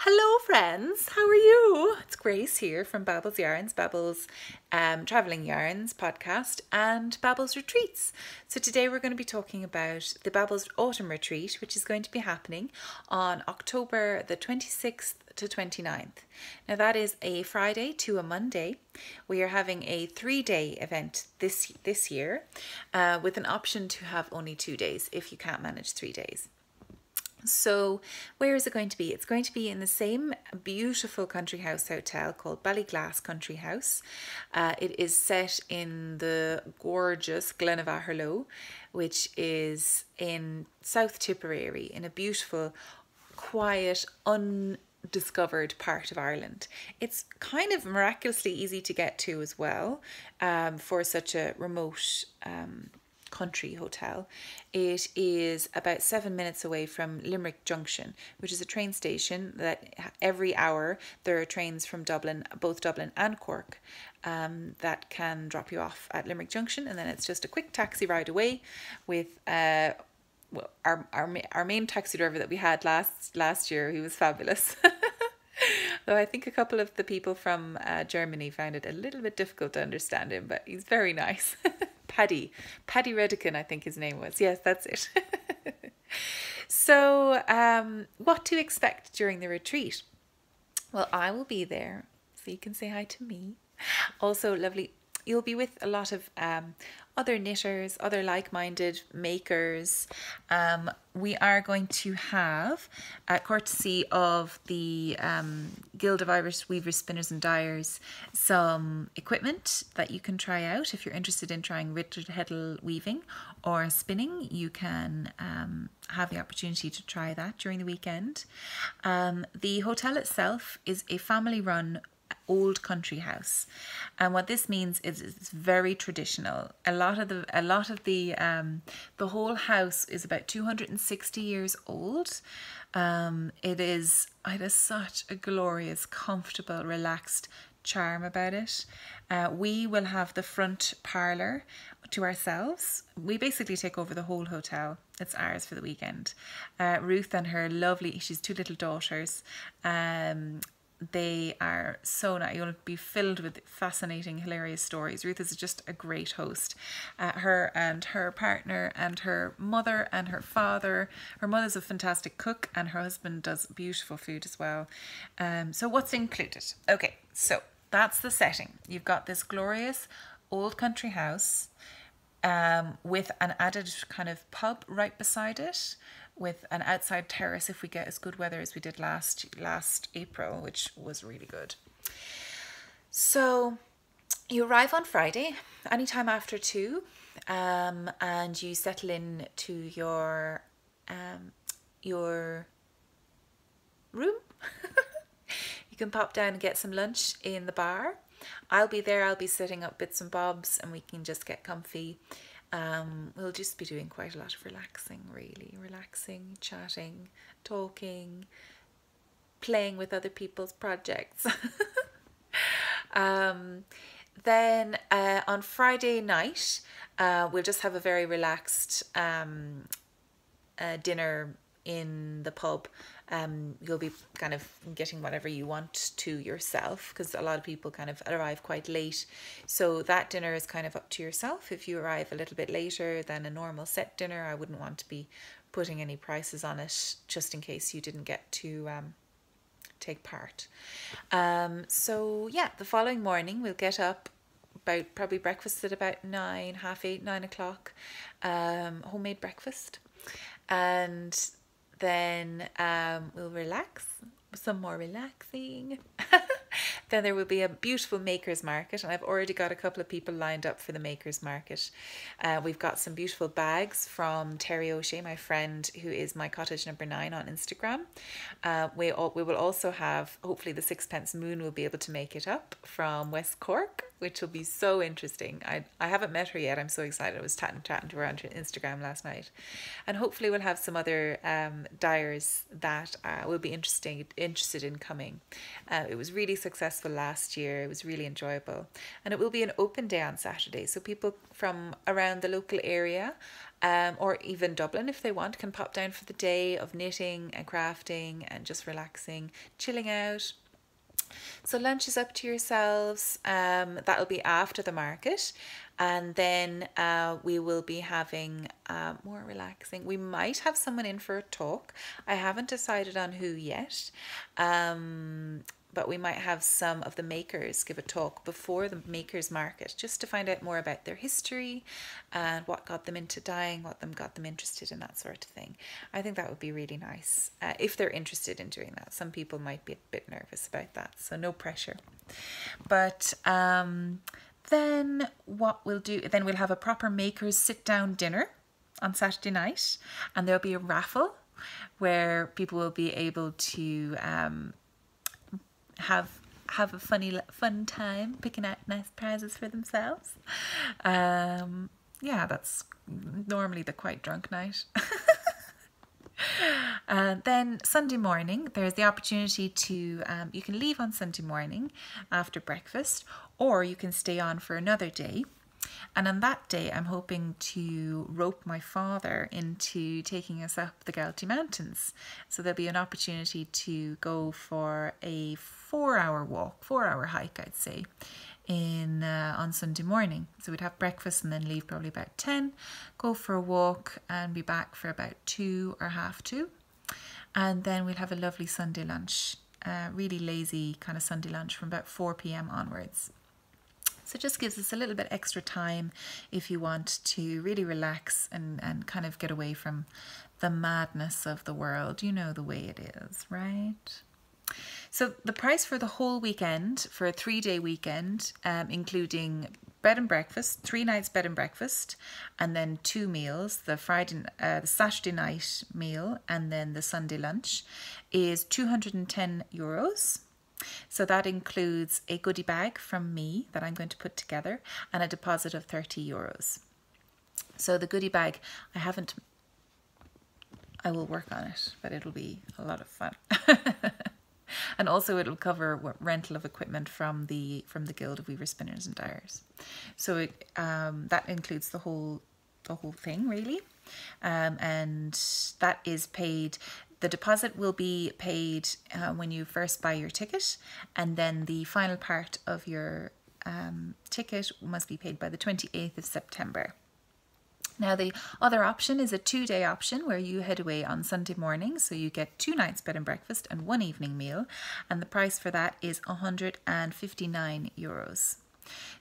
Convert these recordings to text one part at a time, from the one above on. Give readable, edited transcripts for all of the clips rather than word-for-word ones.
Hello friends, how are you? It's Grace here from Babbles Yarns, Babbles Travelling Yarns podcast and Babbles Retreats. So today we're going to be talking about the Babbles Autumn Retreat, which is going to be happening on October the 26th to 29th. Now that is a Friday to a Monday. We are having a 3-day event this year with an option to have only 2 days if you can't manage 3 days. So where is it going to be? It's going to be in the same beautiful country house hotel called Ballyglass Country House. It is set in the gorgeous Glenavarlow, which is in South Tipperary, in a beautiful, quiet, undiscovered part of Ireland. It's kind of miraculously easy to get to as well, for such a remote country hotel. It is about 7 minutes away from Limerick Junction, which is a train station that every hour there are trains from Dublin, both Dublin and Cork, that can drop you off at Limerick Junction, and then it's just a quick taxi ride away with our main taxi driver that we had last year. He was fabulous. Though I think a couple of the people from Germany found it a little bit difficult to understand him, but he's very nice. Paddy Redican, I think his name was. Yes, that's it. So what to expect during the retreat? Well, I will be there, so you can say hi to me. Also, lovely, you'll be with a lot of other knitters, other like-minded makers. We are going to have, courtesy of the Guild of Irish Weavers, Spinners and Dyers, some equipment that you can try out. If you're interested in trying Richard Heddle weaving or spinning, you can have the opportunity to try that during the weekend. The hotel itself is a family-run old country house, and what this means is it's very traditional. A lot of the whole house is about 260 years old. It has such a glorious, comfortable, relaxed charm about it. We will have the front parlour to ourselves. We basically take over the whole hotel. It's ours for the weekend. Ruth and her she's 2 little daughters. They are so nice. You'll be filled with fascinating, hilarious stories. Ruth is just a great host. Her and her partner and her mother and her father. Her mother's a fantastic cook and her husband does beautiful food as well. So what's included? Okay, so that's the setting. You've got this glorious old country house with an added kind of pub right beside it, with an outside terrace if we get as good weather as we did last April, which was really good. So you arrive on Friday, anytime after 2, and you settle in to your room. You can pop down and get some lunch in the bar. I'll be there. I'll be setting up bits and bobs, and we can just get comfy. We'll just be doing quite a lot of relaxing, chatting, talking, playing with other people's projects. Then on Friday night, we'll just have a very relaxed dinner in the pub. You'll be kind of getting whatever you want to yourself, because a lot of people kind of arrive quite late. So that dinner is kind of up to yourself. If you arrive a little bit later than a normal set dinner, I wouldn't want to be putting any prices on it just in case you didn't get to take part. So yeah, the following morning we'll get up, about probably breakfast at about 9, half 8, 9 o'clock, homemade breakfast, and then we'll relax, some more relaxing. Then there will be a beautiful makers market, and I've already got a couple of people lined up for the makers market. We've got some beautiful bags from Terry O'Shea, my friend who is my cottage number 9 on Instagram. We will also have, hopefully the Sixpence Moon will be able to make it up from West Cork. which will be so interesting. I haven't met her yet. I'm so excited. I was chatting to her on Instagram last night. And hopefully we'll have some other dyers that will be interested in coming. It was really successful last year. It was really enjoyable. And it will be an open day on Saturday. So people from around the local area or even Dublin, if they want, can pop down for the day of knitting and crafting and just relaxing, chilling out. So lunch is up to yourselves. That'll be after the market. And then we will be having more relaxing. We might have someone in for a talk. I haven't decided on who yet. But we might have some of the makers give a talk before the makers market, just to find out more about their history and what got them into dyeing, what got them interested in, that sort of thing. I think that would be really nice if they're interested in doing that. Some people might be a bit nervous about that, so no pressure. But then what we'll do, then we'll have a proper makers sit down dinner on Saturday night, and there'll be a raffle where people will be able to have a fun time picking out nice prizes for themselves. Yeah, that's normally the quite drunk night. Then Sunday morning, there's the opportunity to, you can leave on Sunday morning after breakfast, or you can stay on for another day. And on that day, I'm hoping to rope my father into taking us up the Galtee Mountains. So there'll be an opportunity to go for a 4-hour walk, 4-hour hike, I'd say, on Sunday morning. So we'd have breakfast and then leave probably about 10, go for a walk and be back for about 2 or half 2. And then we'll have a lovely Sunday lunch, really lazy kind of Sunday lunch from about 4 p.m. onwards. So it just gives us a little bit extra time if you want to really relax and kind of get away from the madness of the world. You know the way it is, right? So the price for the whole weekend, for a 3-day weekend, including bed and breakfast, 3 nights bed and breakfast, and then 2 meals, the Saturday night meal and then the Sunday lunch, is €210. So that includes a goodie bag from me that I'm going to put together and a deposit of €30. So the goodie bag, I will work on it, but it'll be a lot of fun. And also it'll cover rental of equipment from the Guild of Weavers, Spinners and Dyers. So that includes the whole thing really, and that is paid. The deposit will be paid when you first buy your ticket, and then the final part of your ticket must be paid by the 28th of September. Now the other option is a 2-day option where you head away on Sunday morning, so you get 2 nights bed and breakfast and 1 evening meal, and the price for that is €159.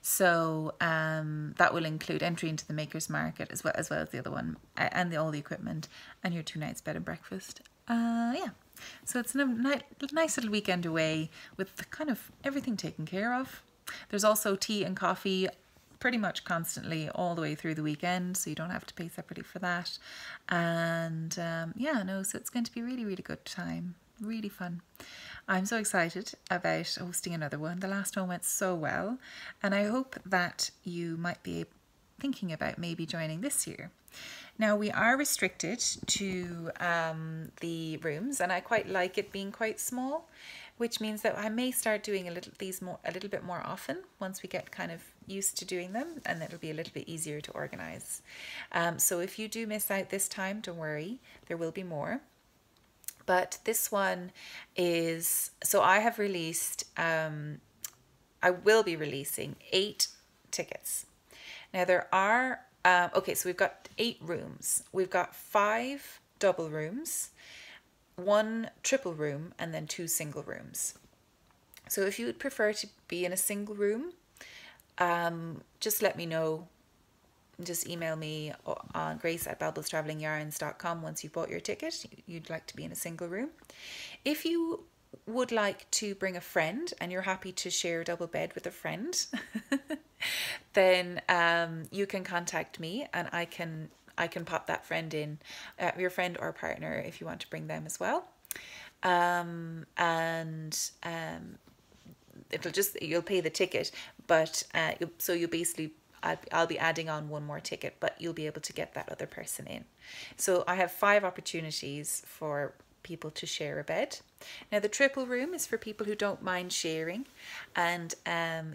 So that will include entry into the Makers Market as well as the other one, and all the equipment, and your 2 nights bed and breakfast. Yeah, so it's a nice little weekend away with kind of everything taken care of. There's also tea and coffee pretty much constantly all the way through the weekend, so you don't have to pay separately for that. And yeah, no, so it's going to be really, really good time, really fun. I'm so excited about hosting another one. The last one went so well, and I hope that you might be thinking about maybe joining this year. Now we are restricted to the rooms, and I quite like it being quite small, which means that I may start doing a little bit more often once we get kind of used to doing them, and it'll be a little bit easier to organize. So if you do miss out this time, don't worry, there will be more. But this one is, so I have released, I will be releasing 8 tickets. Now there are, okay, so we've got 8 rooms. We've got 5 double rooms, 1 triple room, and then 2 single rooms. So if you would prefer to be in a single room, just let me know. Just email me on grace@babblestravelingyarns.com once you've bought your ticket. You'd like to be in a single room. If you would like to bring a friend and you're happy to share a double bed with a friend, then you can contact me and I can pop that friend in, your friend or partner, if you want to bring them as well. you'll pay the ticket, but so you basically, I'll be adding on one more ticket, but you'll be able to get that other person in. So I have 5 opportunities for people to share a bed. Now the triple room is for people who don't mind sharing, and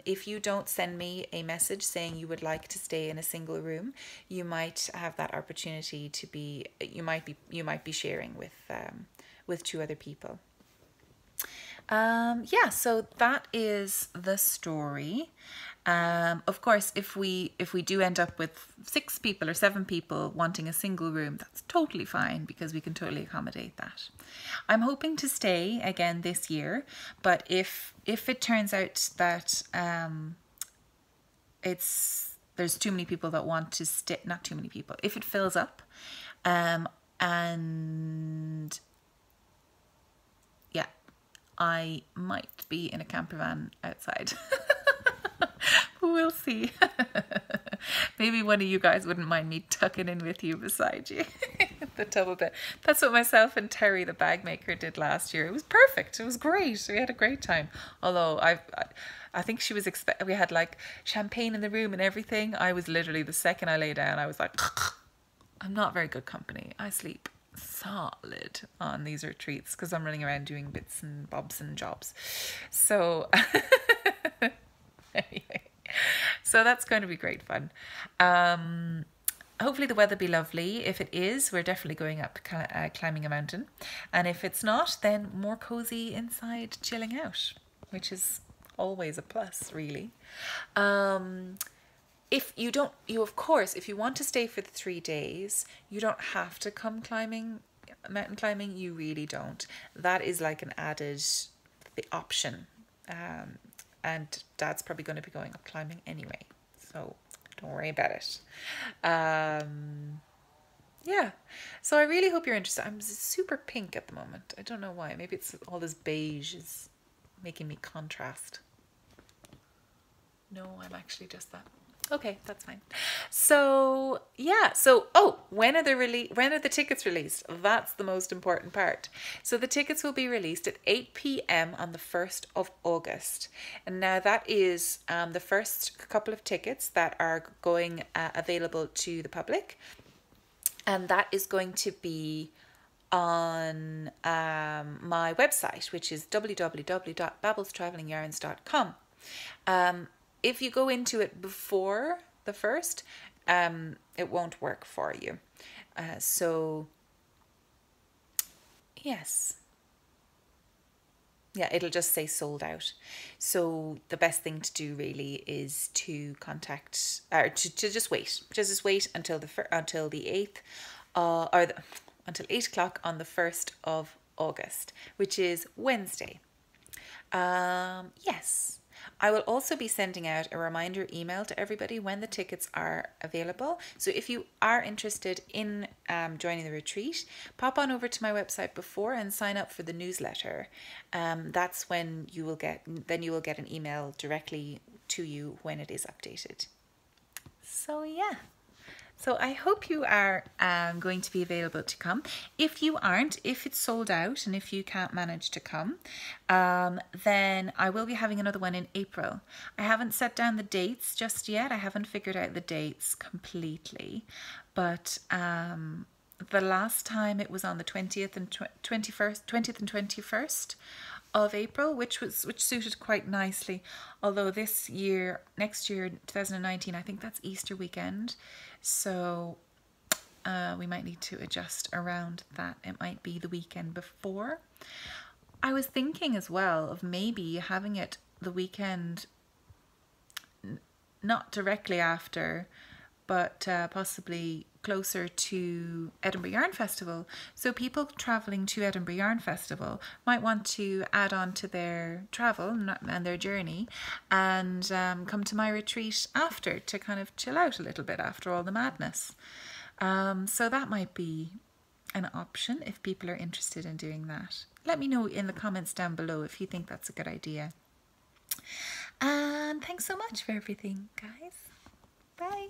if you don't send me a message saying you would like to stay in a single room, you might have that opportunity to be, you might be sharing with 2 other people. Yeah, so that is the story. Of course, if we do end up with 6 people or 7 people wanting a single room, that's totally fine, because we can totally accommodate that. I'm hoping to stay again this year, but if it turns out that there's too many people that want to stay, not too many people, if it fills up, and yeah, I might be in a camper van outside. We'll see. Maybe one of you guys wouldn't mind me tucking in with you beside you. The double bed. That's what myself and Terry, the bag maker, did last year. It was perfect. It was great. We had a great time. Although I think she was we had like champagne in the room and everything. I was literally, the second I lay down, I was like, I'm not very good company. I sleep solid on these retreats because I'm running around doing bits and bobs and jobs. So anyway, so that's going to be great fun. Hopefully the weather be lovely. If it is, we're definitely going up climbing a mountain, and if it's not, then more cozy inside chilling out, which is always a plus, really. If you don't, of course, if you want to stay for the 3 days, you don't have to come mountain climbing. You really don't. That is like an added option. And Dad's probably going to be going up climbing anyway, so don't worry about it. Yeah, so I really hope you're interested. I'm super pink at the moment. I don't know why. Maybe it's all this beige is making me contrast. No, I'm actually just that. Okay, that's fine. So yeah, when are the tickets released? That's the most important part. So the tickets will be released at 8 p.m. on the 1st of August. And now that is the first couple of tickets that are going available to the public. And that is going to be on my website, which is www.babblestravelingyarns.com. If you go into it before the 1st, it won't work for you. So, yes. Yeah, it'll just say sold out. So the best thing to do really is to contact, or to just wait. Just wait until the 8th, until 8 o'clock on the 1st of August, which is Wednesday. Yes. I will also be sending out a reminder email to everybody when the tickets are available. So if you are interested in joining the retreat, pop on over to my website before and sign up for the newsletter. That's when you will get an email directly to you when it is updated. So yeah. So I hope you are going to be available to come. If you aren't, if it's sold out and if you can't manage to come, then I will be having another one in April. I haven't set down the dates just yet. I haven't figured out the dates completely. But the last time it was on the 20th and 21st of April, which suited quite nicely. Although next year, 2019, I think that's Easter weekend. So we might need to adjust around that. It might be the weekend before. I was thinking as well of maybe having it the weekend, not directly after, but possibly closer to Edinburgh Yarn Festival. So people travelling to Edinburgh Yarn Festival might want to add on to their travel and their journey and come to my retreat after to kind of chill out a little bit after all the madness. So that might be an option if people are interested in doing that. Let me know in the comments down below if you think that's a good idea. And thanks so much for everything, guys. Bye.